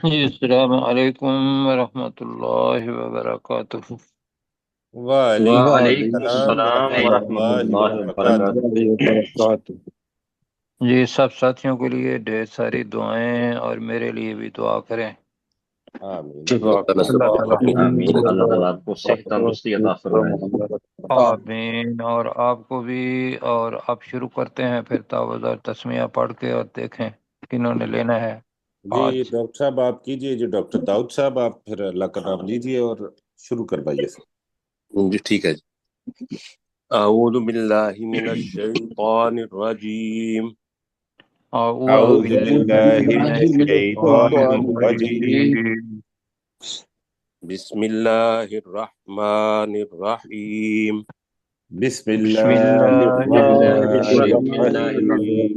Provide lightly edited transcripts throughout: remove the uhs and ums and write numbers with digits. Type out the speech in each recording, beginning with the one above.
جی السلام علیکم ورحمۃ اللہ وبرکاتہ۔ وعلیکم وعلیکم السلام السلام ورحمۃ ورحمۃ اللہ اللہ وبرکاتہ۔ وبرکاتہ۔ وبرکاتہ۔ جی سب ساتھیوں کے لیے ڈھیر ساری دعائیں اور میرے لیے بھی دعا کریں۔ آمین جزاک اللہ اللہ تعالیٰ آمین، اللہ تعالیٰ آپ کو صحت تندرستی عطا فرمائے۔ آمین، اور آپ کو بھی۔ اور آپ شروع کرتے ہیں پھر تعوذ اور تسمیہ پڑھ کے، اور دیکھیں کنہوں نے لینا ہے جی آج۔ ڈاکٹر صاحب آپ کیجئے، جو ڈاکٹر داؤد صاحب آپ پھر اللہ کا نام لیجئے اور شروع کروائیے سر۔ جی ٹھیک ہے جی۔ اعوذ باللہ من الشیطان الرجیم، اعوذ اعوذ باللہ باللہ من من الشیطان الشیطان الرجیم، الرجیم۔ بسم اللہ الرحمن الرحیم۔ بسم بسم اللہ اللہ بسم اللہ الرحمن الرحمن الرحمن الرحیم۔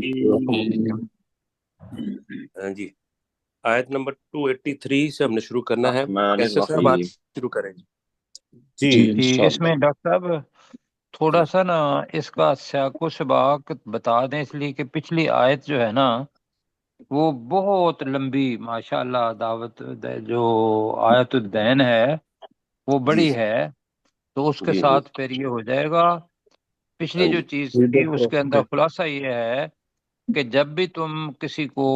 الرحیم۔ جی آیت نمبر 283 سے ہم نے شروع کرنا ہے۔ الرحمن کیسے صاحب آج الرحیم۔ شروع کریں جی؟ جی جی اس انشاءاللہ۔ میں ڈاکٹر صاحب تھوڑا جی سا نا اس کا سیاق و سباق بتا دیں، اس لیے کہ پچھلی آیت جو ہے نا وہ بہت لمبی ماشاء اللہ جو آیت الدین ہے وہ جی بڑی ہے، تو اس کے جی جی ساتھ پھر یہ ہو جائے گا۔ ہاں پچھلی جو جی چیز تھی اس کے اندر خلاصہ یہ ہے کہ جب بھی تم کسی کو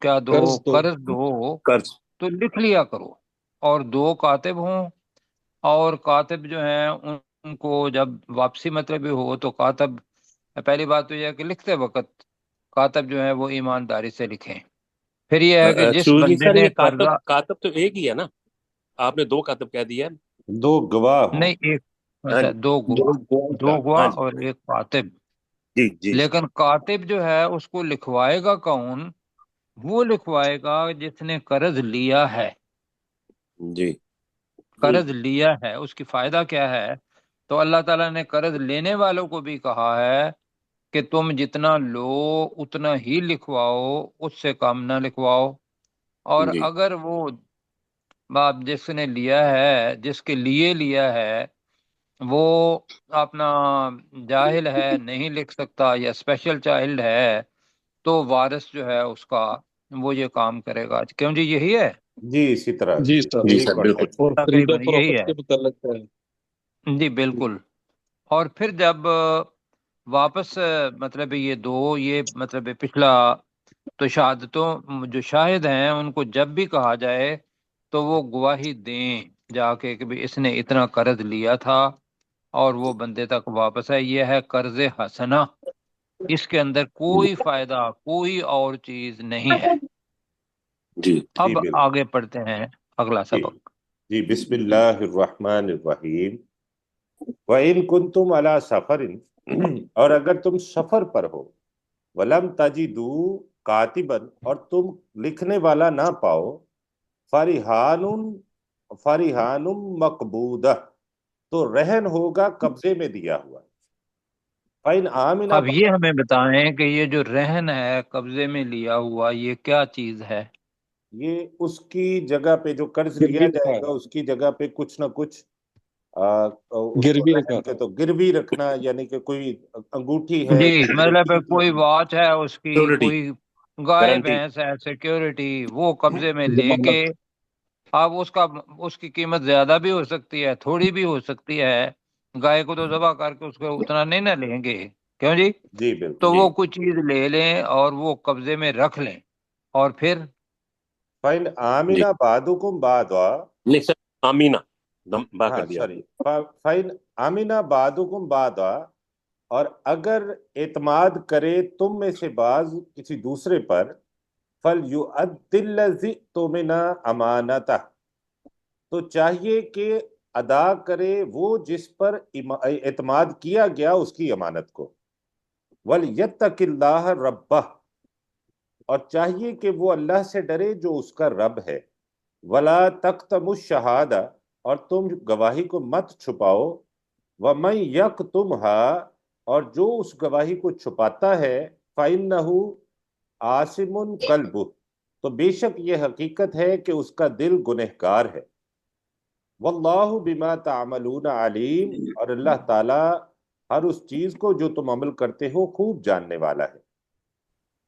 کیا دو، قرض دو، قرض تو لکھ لیا کرو، اور دو کاتب ہوں، اور کاتب جو ہیں ان کو جب واپسی مطلب ہو تو کاتب، پہلی بات تو یہ ہے کہ لکھتے وقت کاتب جو ہے وہ ایمانداری سے لکھیں۔ پھر یہ ہے کہ جس سوزی بندے سر، نے یہ کاتب قرضہ، کاتب تو ایک ہی ہے نا؟ آپ نے دو کاتب کہہ دیا ہے۔ دو گواہ ہوں۔ نہیں ایک، ہاں اچھا جی دو گواہ، دو ہاں گواہ جی اور ایک کاتب۔ جی جی لیکن کاتب جو ہے اس کو لکھوائے گا کون؟ وہ لکھوائے گا جس نے قرض لیا ہے۔ جی قرض لیا ہے اس کی فائدہ کیا ہے؟ تو اللہ تعالیٰ نے قرض لینے والوں کو بھی کہا ہے کہ تم جتنا لو اتنا ہی لکھواؤ، اس سے کم نہ لکھواؤ۔ اور جی اگر وہ باپ جس نے لیا ہے، جس کے لیے لیا ہے، وہ اپنا جاہل ہے، نہیں لکھ سکتا، یا اسپیشل چائلڈ ہے، تو وارث جو ہے اس کا وہ یہ کام کرے گا۔ کیوں جی یہی ہے؟ جی اسی طرح جی جی سر، جی یہی سر بالکل۔ کانٹیکٹ ہے۔ اور خرید و تقریباً یہی فروخت ہے، کے متعلق ہے۔ جی بالکل۔ اور پھر جب واپس مطلب یہ دو، یہ مطلب پچھلا تو شہادتوں جو شاہد ہیں ان کو جب بھی کہا جائے تو وہ گواہی دیں جا کے کہ بھی اس نے اتنا قرض لیا تھا اور وہ بندے تک واپس ہے۔ یہ ہے قرض حسنہ، اس کے اندر جی کوئی فائدہ، کوئی اور چیز نہیں ہے۔ جی اب جی بالکل۔ آگے پڑھتے ہیں اگلا جی سبق۔ جی بسم اللہ الرحمن الرحیم۔ وَإِن كُنتُمْ عَلَى سَفَرٍ، اور اگر تم سفر پر ہو، وَلَمْ تَجِدُوا كَاتِبًا، اور تم لکھنے والا نہ پاؤ، فَرِحَانٌ مَقْبُودَةٌ، تو رہن ہوگا قبضے میں دیا ہوا۔ فَإِنْ آمِنَ، اب یہ ہمیں بتائیں کہ یہ جو رہن ہے قبضے میں لیا ہوا، یہ کیا چیز ہے؟ یہ اس کی جگہ پہ جو قرض لیا گروی رکھا جائے گا ہے، اس کی جگہ پہ کچھ نہ کچھ اس کو گروی رکھا رہن کے تو گروی رکھنا، یعنی کہ کوئی انگوٹھی ہے، جی کوئی مطلب چیز کوئی ہے۔ واچ ہے اس کی، سیکورٹی، کوئی گائے گارنٹی۔ بھینس ہے، سیکیورٹی، وہ قبضے میں لے کے، ضمانت۔ اب اس کی قیمت زیادہ بھی ہو سکتی ہے، تھوڑی بھی ہو سکتی ہے۔ گائے کو تو ذبح کر کے اس کو اتنا نہیں نہ لیں گے، کیوں جی؟ جی بالکل۔ تو جی وہ کچھ چیز لے لیں اور وہ قبضے میں رکھ لیں، اور پھر فَإِنْ جی آمِنَ بَعْضُكُمْ بَعْضًا، نہیں سر، آمینہ با ہاں کر دیا آپ سوری، نے۔ فَإِنْ آمِنَ بَعْضُكُمْ بَعْضًا، اور اگر اعتماد کرے تم میں سے بعض کسی دوسرے پر، فَلْيُؤَدِّ الَّذِي اؤْتُمِنَ أَمَانَتَهُ، تو چاہیے کہ ادا کرے وہ جس پر اعتماد کیا گیا اس کی امانت کو۔ وَلْيَتَّقِ اللَّهَ رَبَّهُ، اور چاہیے کہ وہ اللہ سے ڈرے جو اس کا رب ہے۔ وَلَا تَكْتَمُوا الشَّهَادَةَ، اور تم گواہی کو مت چھپاؤ۔ وَمَن يَكْتُمْهَا، اور جو اس گواہی کو چھپاتا ہے، فَإِنَّهُ عَاصِمٌ قَلْبُهُ، تو بے شک یہ حقیقت ہے کہ اس کا دل گنہگار ہے۔ وَاللَّهُ بِمَا تَعْمَلُونَ عَلِيمٌ، اور اللہ تعالی ہر اس چیز کو جو تم عمل کرتے ہو خوب جاننے والا ہے۔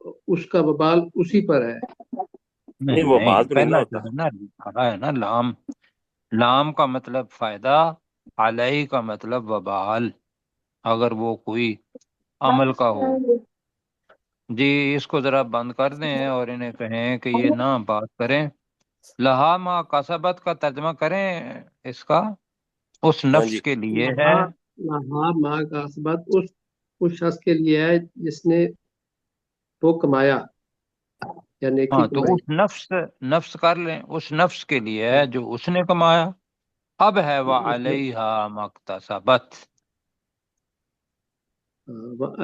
اس کا وبال اسی پر ہے۔ نہیں وہ نہیں، بال تو نہیں نا پہلا ہوتا۔ جو ہے نا ہے نا لام، لام کا مطلب فائدہ، علیہ کا مطلب وبال، اگر وہ کوئی عمل کا ہو۔ جی اس کو ذرا بند کر دیں اور انہیں کہیں کہ یہ نہ بات کریں۔ لہا ما کسبت کا ترجمہ کریں اس کا، اس ہاں نفس جی کے لیے ہے۔ لہا لہا ماں کا اسبت اس شخص کے لیے ہے جس نے وہ کمایا یا نیکی ہاں تو کمائی۔ اس نفس، نفس کر لیں، اس نفس کے لیے ہے جو اس نے کمایا۔ اب ہے وعلیہا مکتسبت۔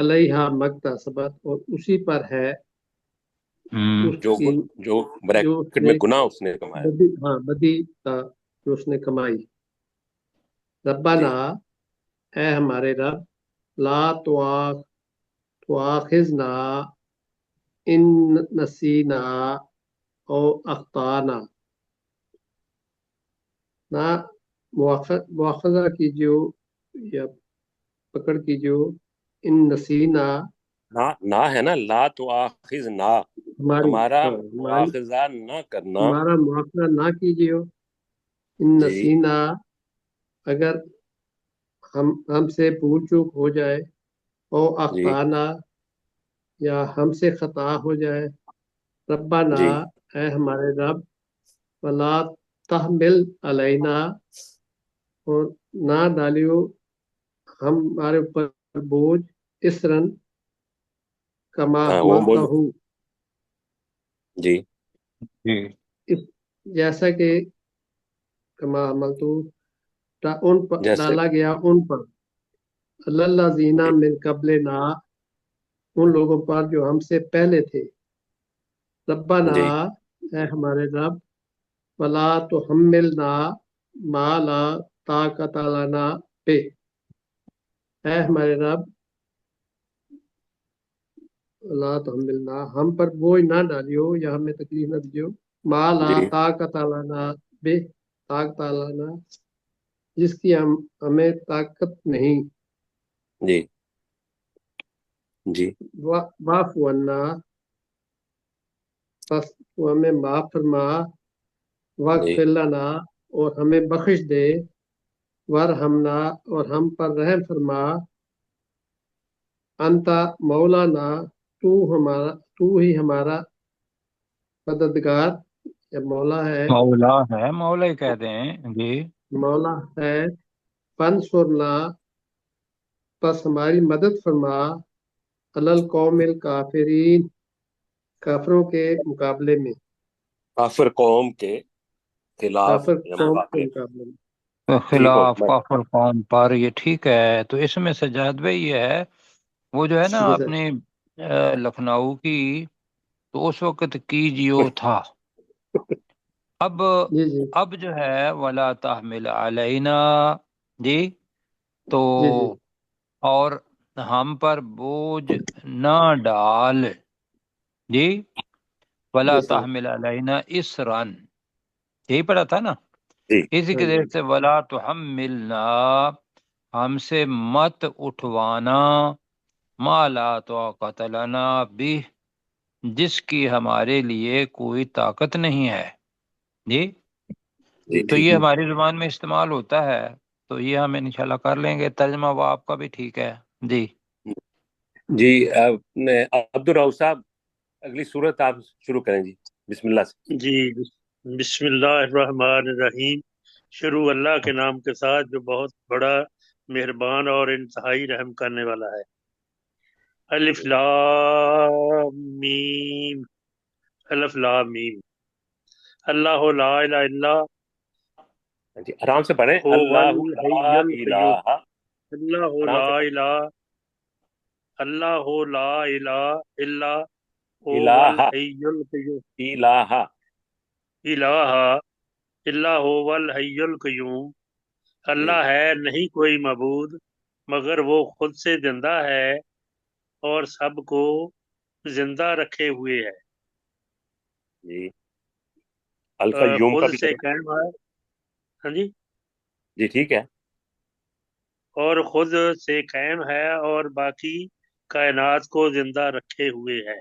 علیہ مکتسبت، اور اسی پر ہے اس جو کی جو جو اس بریکٹ نے میں گناہ اس نے کمایا۔ بدی، ہاں بدی کا جو اس نے کمائی۔ ربنا، جی اے ہمارے رب، لا تواخذنا ان نسینا او اخطانا، نہ مواخذہ کیجیو یا پکڑ کیجیو، ان نسینا نہ ہے نا، لا تؤاخذنا، ہماری، ہمارا ہاں ہماری، مواخذہ نہ کرنا۔ ہمارا مواخذہ نہ کیجیو، ان جی نسینا اگر ہم سے بھول چوک ہو جائے، او جی اخطانا یا ہم سے خطا ہو جائے۔ ربنا، جی اے ہمارے رب، ولا تحمل علینا، اور نہ ڈالیو ہمارے اوپر بوجھ، اسرن کما وہ حملتہ، بول جی جی جیسا کہ کما حملتہ ان پر جیسے ڈالا گیا ان پر، اللہ زینہ جی من قبلنا، ان لوگوں پر جو ہم سے پہلے تھے۔ ربنا، جی اے ہمارے رب، ولا تحملنا ما لا طاقت لنا بہ، اے ہمارے رب، لا تحملنا ہم پر بوجھ نہ ڈالیو یا ہمیں تکلیف نہ دیجیو، ما لا جی طاقت لنا بہ، طاقت لنا جس کی ہمیں طاقت نہیں۔ جی جی واعف عنا، پس تو ہمیں معاف فرما، جی واغفر لنا اور ہمیں بخش دے، ورحمنا اور ہم پر رحم فرما، انتا مولانا، تو ہی ہمارا مددگار یا مولا ہے، مولا ہے، مولا ہی کہہ دیں جی۔ مولا ہے۔ فانصرنا، پس ہماری مدد فرما، علی القوم الکافرین، کافروں کے مقابلے میں، کافر قوم کے خلاف کافر یا قوم کے مقابلے میں۔ مقابلے میں۔ ٹھیک ہو خلاف کافر قوم پر، یہ ٹھیک ہے۔ تو اس میں سجاد بھائی یہ ہے، وہ جو ہے نا جی سر، اپنے لکھنؤ کی، تو اس وقت کی جیو تھا۔ اب جی جی اب جو ہے ولا تحمل علینا، جی تو جی جی اور ہم پر بوجھ نہ ڈال، جی ولا جی سر، تحمل علینا اسرن، یہی پڑھا تھا نا۔ جی اسی ہاں کے جی، ذریعے سے ولا تحملنا، ہم سے مت اٹھوانا، ما لا طاقت لنا بھی، جس کی ہمارے لیے کوئی طاقت نہیں ہے، جی جی تو ٹھیک یہ جی ہماری زبان میں استعمال ہوتا ہے، تو یہ ہم انشاءاللہ کر لیں گے۔ ترجمہ وہ آپ کا بھی ٹھیک ہے جی۔ جی عبد الرؤف صاحب اگلی صورت آپ شروع کریں جی، بسم اللہ سے۔ جی، بسم اللہ الرحمن الرحیم، شروع اللہ کے نام کے ساتھ جو بہت بڑا مہربان اور انتہائی رحم کرنے والا ہے۔ الف لام میم، الف لام میم، اللہ لا الہ الا جی آرام سے پڑھیں، هو اللہ الحی لا القیوم، الہ، اللہ آرام لا سے پڑھیں، الہ، اللہ لا الہ الا هو الہ، الحی القیوم، الہ، الہ الا هو الحی القیوم، جی اللہ ہے نہیں کوئی معبود مگر وہ خود سے زندہ ہے اور سب کو زندہ رکھے ہوئے ہے۔ جی القیوم کا خود بھی سے کریں، قائم ہے، ہاں جی، جی ٹھیک ہے، اور خود سے قائم ہے اور باقی کائنات کو زندہ رکھے ہوئے ہے۔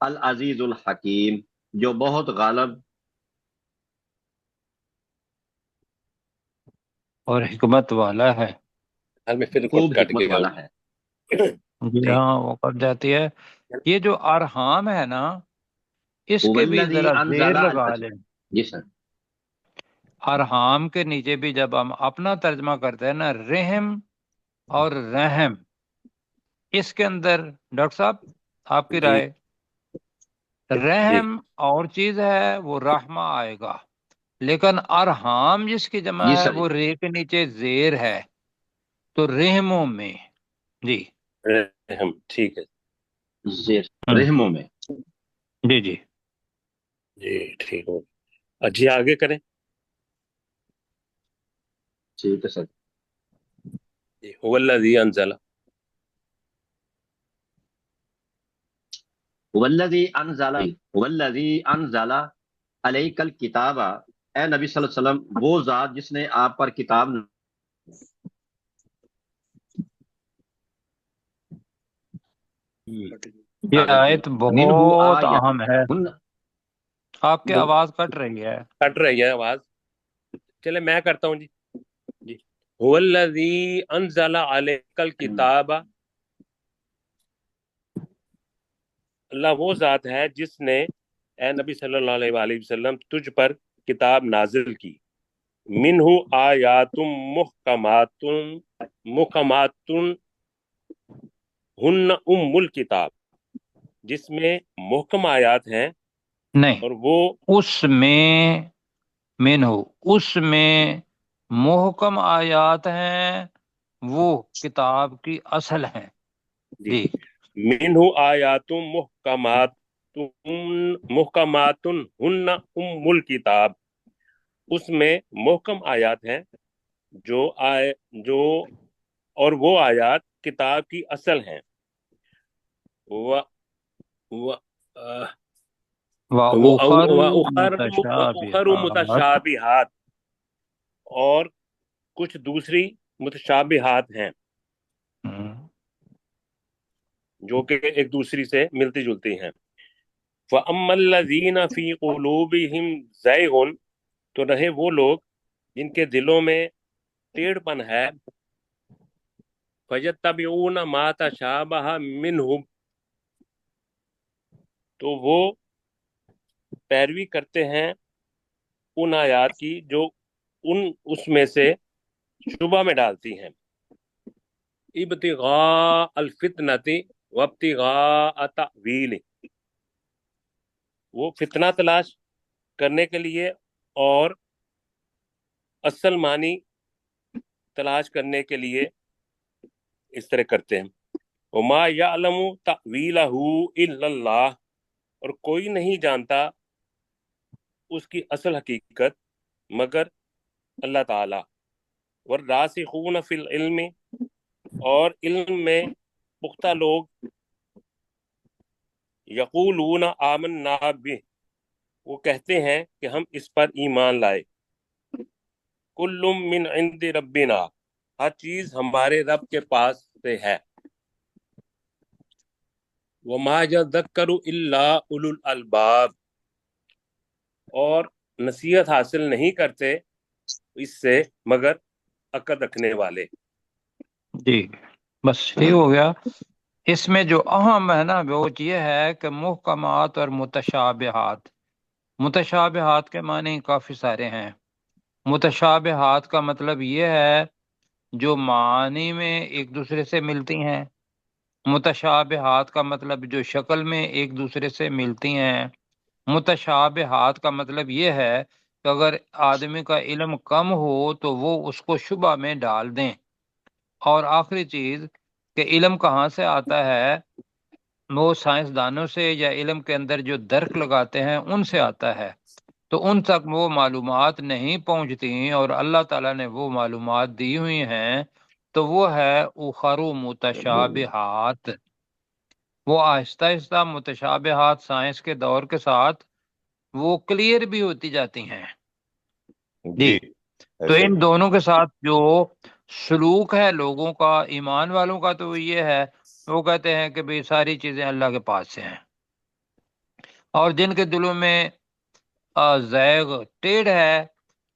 العزیز الحکیم، جو بہت غالب اور حکمت والا ہے۔ حال میں پھر خوب کٹ حکمت گیا والا ہے۔ جی ٹھیک ہاں، وہ کٹ جاتی ہے۔ یہ جو ارحام ہے نا، اس هو کے بھی الذی ذرا انزل زیر لگا لیں۔ جی سر۔ ارحام کے نیچے بھی جب ہم اپنا ترجمہ کرتے ہیں نا، رحم اور رحم، اس کے اندر ڈاکٹر صاحب آپ کی جی رائے؟ رحم اور چیز ہے، وہ رحمہ آئے گا، لیکن ارحام جس کی جمع جی ہے سر۔ وہ رے کے نیچے زیر ہے، تو رحموں میں۔ جی رحم، ٹھیک ہے زیر ہم، رحموں میں۔ جی جی جی، ٹھیک ہو جی، آگے کریں ٹھیک ہے سر۔ جی۔ هو الذی انزل، هو الذی انزل هو الذی انزل علیک الکتاب، اے نبی صلی اللہ علیہ وسلم، وہ ذات جس نے آپ پر کتاب یہ نازل کی۔ آیت منہ بہت آیات اہم ہے۔ آپ کی وہ آواز کٹ رہی ہے۔ کٹ رہی ہے آواز، چلے میں کرتا ہوں جی۔ جی، هو الذی انزل علیک الکتاب، اللہ وہ ذات ہے جس نے اے نبی صلی اللہ علیہ وآلہ وسلم تجھ پر کتاب نازل کی۔ منہ آیات محکمات ہن ام الکتاب، جس میں محکم آیات ہیں نہیں، اور وہ اس میں منہو، اس میں محکم آیات ہیں، وہ کتاب کی اصل ہیں۔ جی، جی منہ آیات محکمات ہن ام الکتاب، اس میں محکم آیات ہیں جو اور وہ آیات کتاب کی اصل ہیں۔ وَأُخَرُ وَأُخَرُ مُتَشَابِهَاتٌ، متشابہات، اور کچھ دوسری متشابہات ہیں جو کہ ایک دوسری سے ملتی جلتی ہیں۔ فَأَمَّا الَّذِينَ فِي قُلُوبِهِمْ زَيْغٌ، تو رہے وہ لوگ جن کے دلوں میں ٹیڑھ پن ہے، فَيَتَّبِعُونَ مَا تَشَابَهَ مِنْهُ، تو وہ پیروی کرتے ہیں ان آیات کی جو اس میں سے شبہ میں ڈالتی ہیں۔ ابتغاء الفتنۃ وابتغاء تأویل، وہ فتنہ تلاش کرنے کے لیے اور اصل معنی تلاش کرنے کے لیے اس طرح کرتے ہیں۔ وما یعلم تأویلہ الا اللہ، اور کوئی نہیں جانتا اس کی اصل حقیقت مگر اللہ تعالی۔ والراسخون فی العلم، اور علم میں پختہ لوگ، یقولون آمنا بہ، وہ کہتے ہیں کہ ہم اس پر ایمان لائے۔ کل من عند ربنا، ہر چیز ہمارے رب کے پاس سے ہے۔ وما یذکر الا اولو الالباب، اور نصیحت حاصل نہیں کرتے اس سے مگر عقل رکھنے والے۔ جی بس ٹھیک ہو گیا۔ اس میں جو اہم ہے نا وہ یہ ہے کہ محکمات اور متشابہات، متشابہات کے معنی کافی سارے ہیں۔ متشابہات کا مطلب یہ ہے جو معانی میں ایک دوسرے سے ملتی ہیں، متشابہات کا مطلب جو شکل میں ایک دوسرے سے ملتی ہیں، متشابہات کا مطلب یہ ہے کہ اگر آدمی کا علم کم ہو تو وہ اس کو شبہ میں ڈال دیں۔ اور آخری چیز کہ علم کہاں سے آتا ہے، وہ سائنسدانوں سے یا علم کے اندر جو درک لگاتے ہیں ان سے آتا ہے، تو ان تک وہ معلومات نہیں پہنچتی، اور اللہ تعالیٰ نے وہ معلومات دی ہوئی ہیں، تو وہ ہے اخر متشابہات۔ وہ آہستہ آہستہ متشابہات سائنس کے دور کے ساتھ وہ کلیئر بھی ہوتی جاتی ہیں۔ جی جی تو ایسے ان دونوں کے ساتھ جو سلوک ہے لوگوں کا، ایمان والوں کا، تو وہ یہ ہے، وہ کہتے ہیں کہ بھئی ساری چیزیں اللہ کے پاس سے ہیں، اور جن کے دلوں میں زیغ ٹیڑھ ہے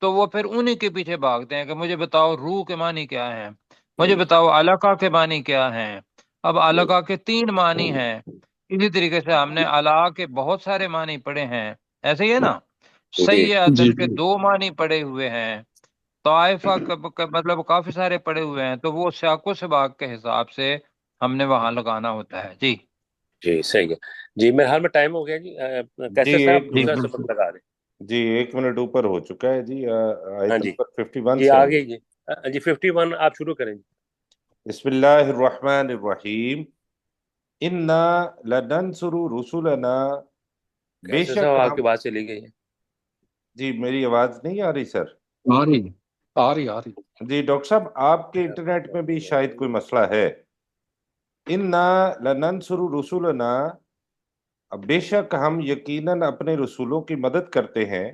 تو وہ پھر انہی کے پیچھے بھاگتے ہیں کہ مجھے بتاؤ روح کے معنی کیا ہیں، مجھے بتاؤ علقہ کے معنی کیا ہیں۔ اب علقہ کے 3 معنی ہیں، اسی طریقے سے ہم نے علا کے بہت سارے معنی پڑھے ہیں، ایسے ہی ہے نا۔ جی سیئتن کے 2 معنی پڑے ہوئے ہیں، طائفہ کا مطلب کافی سارے پڑے ہوئے ہیں، تو وہ سیاق و سباق کے حساب سے ہم نے وہاں لگانا ہوتا ہے۔ جی جی صحیح ہے جی، میرے حال میں ٹائم ہو گیا جی۔ جی کیسے صاحب ایک جی دوسرا منٹ، سبق لگا رہے جی 1 منٹ اوپر ہو چکا ہے جی، ہیں؟ ہاں آیت جی نمبر 51 جی سے ہم آگے جی جی 51 آپ شروع کریں جی۔ بسم اللہ الرحمن الرحیم، انا لننصر رسولنا، بے کیسے صاحب شک آپ ہم، کی بات چلی گئی ہے؟ جی میری آواز نہیں آ رہی سر؟ آ رہی آ رہی آ رہی جی ڈاکٹر صاحب آپ کے انٹرنیٹ میں بھی شاید کوئی مسئلہ ہے۔ انا لننصر رسولنا، بے شک ہم یقیناً اپنے رسولوں کی مدد کرتے ہیں،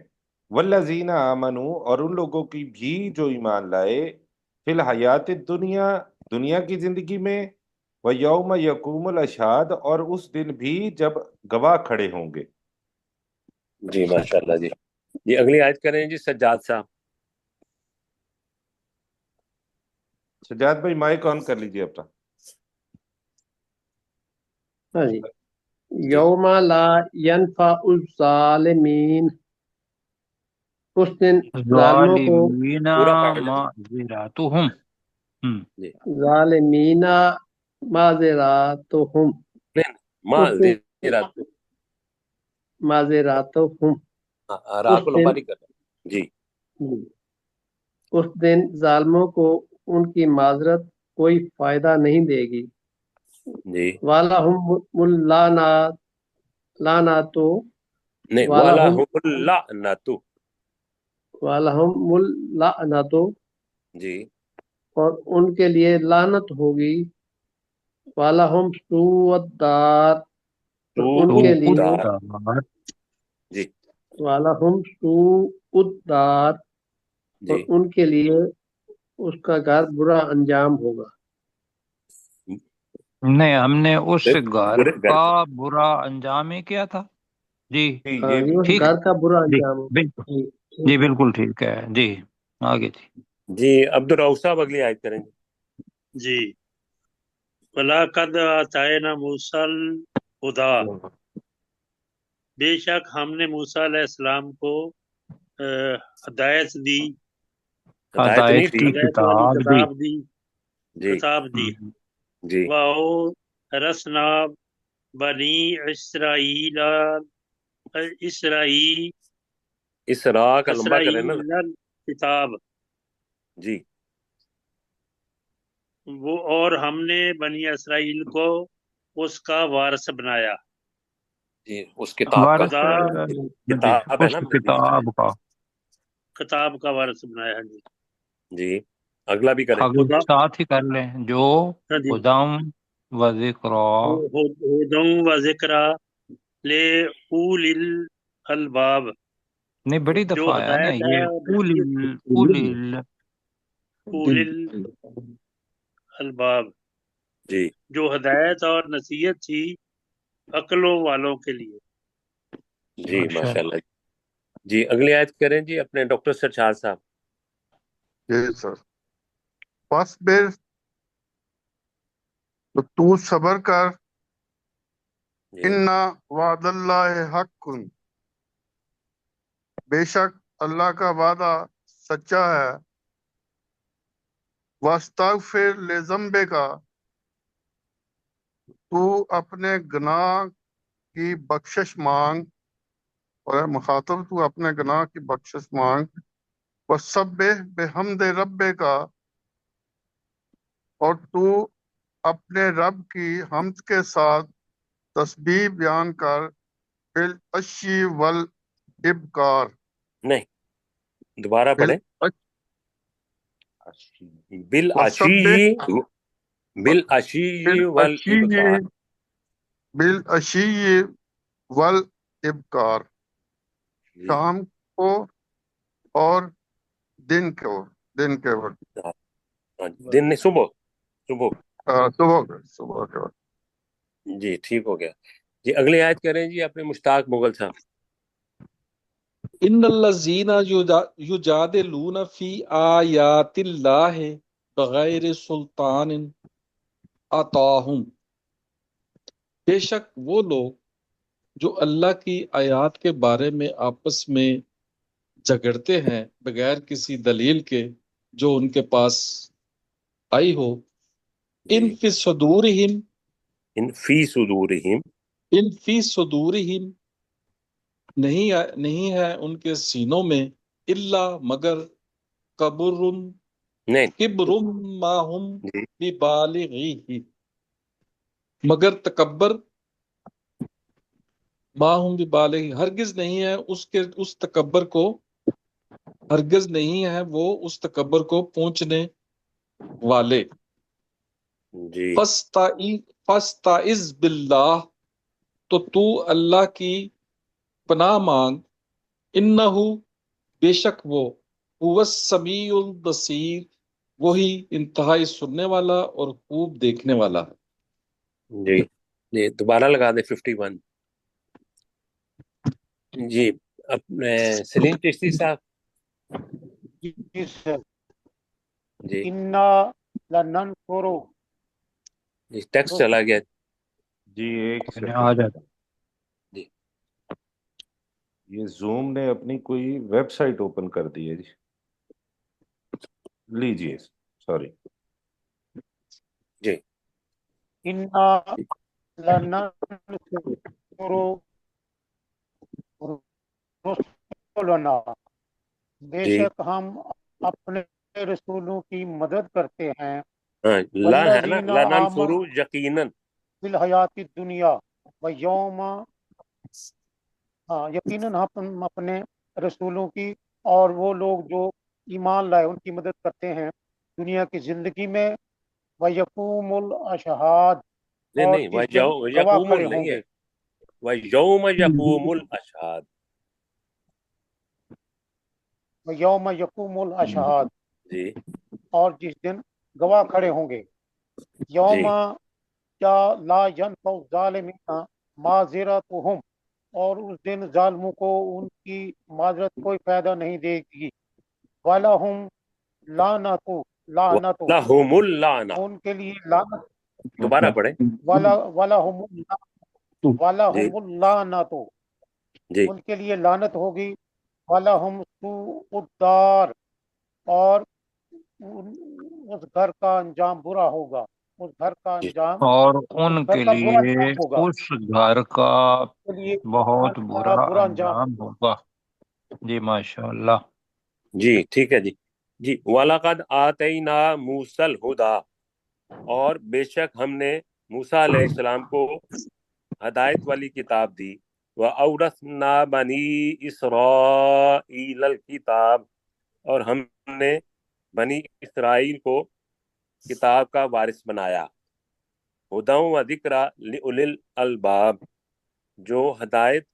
والذین آمنوا، اور ان لوگوں کی بھی جو ایمان لائے، فی الحیات الدنیا، دنیا کی زندگی میں، ویوم یقوم الاشہاد، اور اس دن بھی جب گواہ کھڑے ہوں گے۔ جی ماشاءاللہ جی۔ جی اگلی آیت کریں جی سجاد صاحب۔ سجاد بھائی مائک آن کر لیجئے اپنا۔ ہاں جی، جی یوم لا ینفع الظالمین، اس دن ظالموں کو، ظالمین پورا پڑھ لیں معذراتہم۔ جی، ظالمین معذراتہم، نہیں اس دن معذرات، معذراتہم، راہ اس کو دن لمبا نہیں کرنا جی۔ اس دن ظالموں کو ان کی معذرت کوئی فائدہ نہیں دے گی۔ جی وَلَهُمُ اللعنۃ، نہیں، وَلَهُمُ وَلَهُمُ اللعنۃ اللعنۃ، جی اور ان کے لیے لعنت ہوگی۔ وَلَهُمْ سُوءُ الدَّارِ، اور ان سوء کے تو لیے الدار ادار جی وَلَهُمْ سُوءُ الدَّارِ، جی اور ان کے لیے اس کا گھر برا انجام ہوگا۔ نہیں، ہم نے اس گھر برے گھر کا کا برا انجام ہی کیا تھا۔ جی جی ہاں یہ جی، اس ٹھیک گھر ہے، کا برا جی انجام ہوگا۔ بالکل، جی جی بالکل ٹھیک ہے جی، آگے جی۔ جی عبدالرؤف صاحب اگلی آیت کریں گے۔ جی وَلَقَدْ آتَيْنَا مُوسَى الْهُدَى، بے شک ہم نے موسیٰ علیہ السلام کو ہدایت دی، ہدایت نہیں ہدایت دی کی ہدایت والی کتاب دی۔ جی کتاب دی۔ جی وَأَوْرَثْنَا بَنِي إِسْرَائِيلَ اسراء کا لمبا کریں نا إسرائیل کتاب، جی وہ اور ہم نے بنی اسرائیل کو اس کا وارث بنایا۔ جی اس کتاب کا وارث خدا جی کتاب ہے اس نا بنی اسرائیل کتاب کا۔ کتاب کا وارث بنایا۔ ہاں جی، جی اگلا بھی کریں آگے خدا، ساتھ ہی کر لیں، جو ہاں جی، ہدام و ذکر، ہدوں و ذکر لے اولی الالباب، نہیں بڑی جو دفعہ آیا نا ہدایت ہے یہ اور اولی نصیحت، اولی الالباب، جی جو ہدایت اور نصیحت تھی عقلوں والوں کے لیے۔ جی ماشاء ماشاء اللہ۔ اللہ جی اگلی آیت کریں جی اپنے ڈاکٹر سرشاد صاحب۔ جی سر، فاصبر، تو تو صبر کر، جی انا وعد اللہ حق، بے شک اللہ کا وعدہ سچا ہے، واستغفر لذنبک، تو اپنے گناہ کی بخشش مانگ، اور اے مخاطب تو اپنے گناہ کی بخشش مانگ، وسبح بحمد ربک، اور تو اپنے رب کی حمد کے ساتھ تسبیح بیان کر، بالعشی والابکار، نہیں دوبارہ پڑھیں، بالعشی وسبح بالعشی بالعشی والابکار بالعشی والابکار، جی شام کو اور دن کے وقت، ہاں جی، دن نہیں، صبح صبح صبح کے وقت۔ جی ٹھیک ہو گیا جی اگلی آیت کریں جی اپنے مشتاق مغل صاحب. ان الذین یجادلون فی آیات اللہ بغیر سلطان اتاہم، بے شک وہ لوگ جو اللہ کی آیات کے بارے میں آپس میں جھگڑتے ہیں بغیر کسی دلیل کے جو ان کے پاس آئی ہو، ان جی فی صدورہم، ان فی صدورہم، ان فی صدورہم، نہیں ہے ان کے سینوں میں، الا مگر کبر نہیں کبر ما ہم جی ببالغیہ، مگر تکبر ما ہم ببالغیہ، ہرگز نہیں ہے اس تکبر کو، ہرگز نہیں ہے وہ اس تکبر کو پہنچنے والے. جی فاستعذ باللہ، تو اللہ کی پناہ مانگ، انہو، بے شک وہ، هو السمیع البصیر، وہی انتہائی سننے والا اور خوب دیکھنے والا ہے. جی جی دوبارہ لگا دیں 51. جی اپنے سلیم چشتی صاحب. جی سر. جی انا لننصر جی ٹیکسٹ چلا گیا. جی ایک آ سیکنڈ، جاتا. جی یہ زوم نے اپنی کوئی ویب سائٹ اوپن کر دی ہے جی، لیجیے سوری. جی انا لننصر رسولنا، بے جی شک ہم اپنے رسولوں کی مدد کرتے ہیں. ہاں لا ہے نا، والذین لا آمنوا ننصرو یقیناً. فی الحیات الدنیا و یوم، ہاں یقیناً ہم اپنے رسولوں کی اور وہ لوگ جو ایمان لائے ان کی مدد کرتے ہیں دنیا کی زندگی میں. وَيَقُومُ الْأَشْهَادُ، نہیں اور نہیں جس دن گواہ یقوم کھڑے ہوں نہیں گے. ہے، وَيَوْمَ يَقُومُ الْأَشْهَادُ. وَيَوْمَ يَقُومُ الْأَشْهَادُ، جی اور جس دن گواہ کھڑے ہوں گے. جی یوم، کیا لا ينفع الظالمین معذرتهم، اور اس دن ظالموں کو ان کی معذرت کوئی فائدہ نہیں دے گی. وَلَهُمْ لعنت، لعنت، وَلَهُمُ اللَّعْنَةُ. ان کے لیے لعنت. دوبارہ پڑھیں. جی وَلَهُمُ اللعنت، جی ان کے لیے لعنت ہوگی. وَلَهُمْ سُوءُ الدَّارِ، اور اس گھر کا انجام برا ہوگا. اس گھر کا جی انجام، اور اس ان گھر کے کا برا لیے انجام ہوگا. اس گھر کا اس کے لیے بہت برا برا برا انجام. انجام ہوگا. جی ماشاء اللہ. جی ٹھیک ہے جی. جی وَلَقَدْ آتَيْنَا مُوسَى الْهُدَى، اور بے شک ہم نے موسیٰ علیہ السلام کو ہدایت والی کتاب دی. وَأَوْرَثْنَا بَنِي إِسْرَائِيلَ الْكِتَابَ، اور ہم نے بنی اسرائیل کو کتاب کا وارث بنایا. ہدیٰ و ذکریٰ لِأُولِي الْأَلْبَابِ، جو ہدایت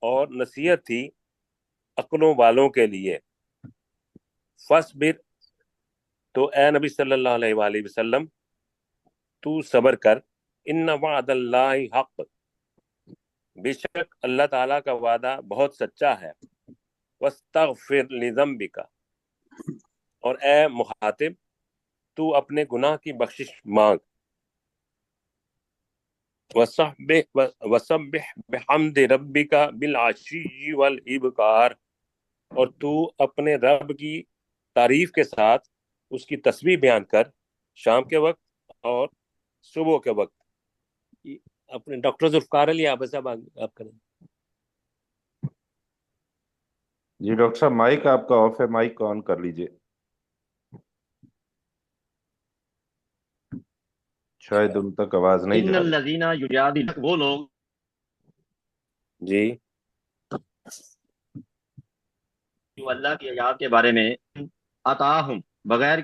اور نصیحت تھی عقلوں والوں کے لیے. فَاصْبِرْ، تو اے نبی صلی اللہ علیہ وآلہ وسلم تو صبر کر. ان وعد اللہ حق، بے شک اللہ تعالیٰ کا وعدہ بہت سچا ہے. واستغفر لذنبک، اور اے مخاطب تو اپنے گناہ کی بخشش مانگ. وسبح بحمد ربک بالعشی والابکار، اور تو اپنے رب کی تعریف کے ساتھ اس کی تسبیح بیان کر شام کے وقت اور صبح کے وقت. اپنے ڈاکٹر ذوالفقار علی عابد صاحب آپ کریں. جی ڈاکٹر صاحب مائک آپ کا آف ہے، مائک آن کر لیجئے، شاید ان تک آواز نہیں ان جا رہی. الذین یجادلون، وہ لوگ جی جو اللہ کی آیات کے بارے میں عطاہم، بغیر